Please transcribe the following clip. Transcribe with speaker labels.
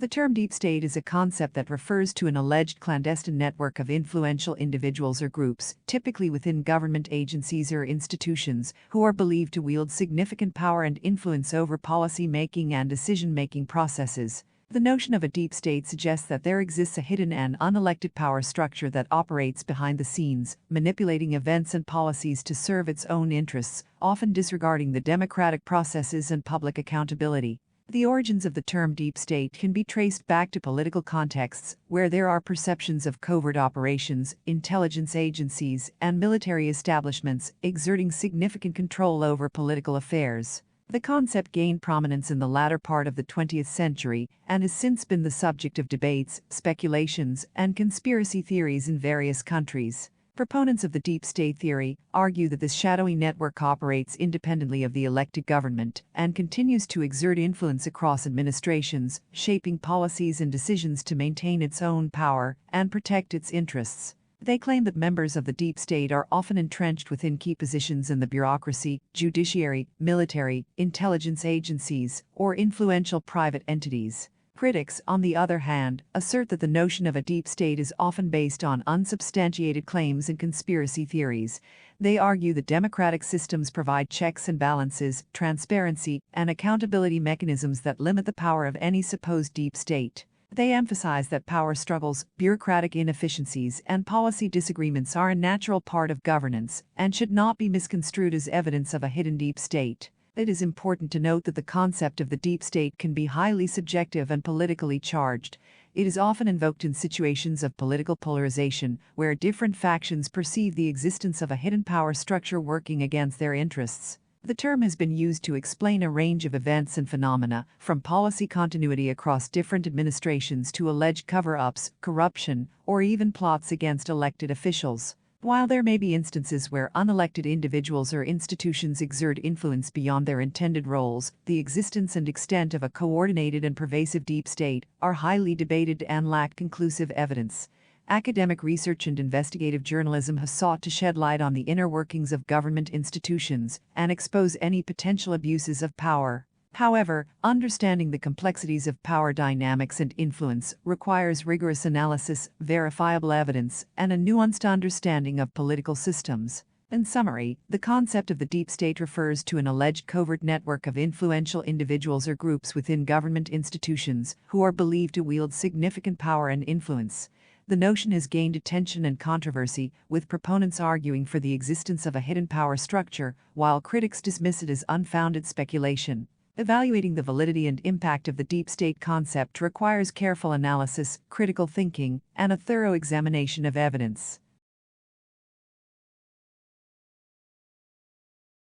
Speaker 1: The term deep state is a concept that refers to an alleged clandestine network of influential individuals or groups, typically within government agencies or institutions, who are believed to wield significant power and influence over policy making and decision-making processes. The notion of a deep state suggests that there exists a hidden and unelected power structure that operates behind the scenes, manipulating events and policies to serve its own interests, often disregarding the democratic processes and public accountability. The origins of the term deep state can be traced back to political contexts, where there are perceptions of covert operations, intelligence agencies, and military establishments exerting significant control over political affairs. The concept gained prominence in the latter part of the 20th century and has since been the subject of debates, speculations, and conspiracy theories in various countries. Proponents of the deep state theory argue that this shadowy network operates independently of the elected government and continues to exert influence across administrations, shaping policies and decisions to maintain its own power and protect its interests. They claim that members of the deep state are often entrenched within key positions in the bureaucracy, judiciary, military, intelligence agencies, or influential private entities. Critics, on the other hand, assert that the notion of a deep state is often based on unsubstantiated claims and conspiracy theories. They argue that democratic systems provide checks and balances, transparency, and accountability mechanisms that limit the power of any supposed deep state. They emphasize that power struggles, bureaucratic inefficiencies, and policy disagreements are a natural part of governance and should not be misconstrued as evidence of a hidden deep state. It is important to note that the concept of the deep state can be highly subjective and politically charged. It is often invoked in situations of political polarization, where different factions perceive the existence of a hidden power structure working against their interests. The term has been used to explain a range of events and phenomena, from policy continuity across different administrations to alleged cover-ups, corruption, or even plots against elected officials. While there may be instances where unelected individuals or institutions exert influence beyond their intended roles, the existence and extent of a coordinated and pervasive deep state are highly debated and lack conclusive evidence. Academic research and investigative journalism has sought to shed light on the inner workings of government institutions and expose any potential abuses of power. However, understanding the complexities of power dynamics and influence requires rigorous analysis, verifiable evidence, and a nuanced understanding of political systems. In summary, the concept of the deep state refers to an alleged covert network of influential individuals or groups within government institutions who are believed to wield significant power and influence. The notion has gained attention and controversy, with proponents arguing for the existence of a hidden power structure, while critics dismiss it as unfounded speculation. Evaluating the validity and impact of the deep state concept requires careful analysis, critical thinking, and a thorough examination of evidence.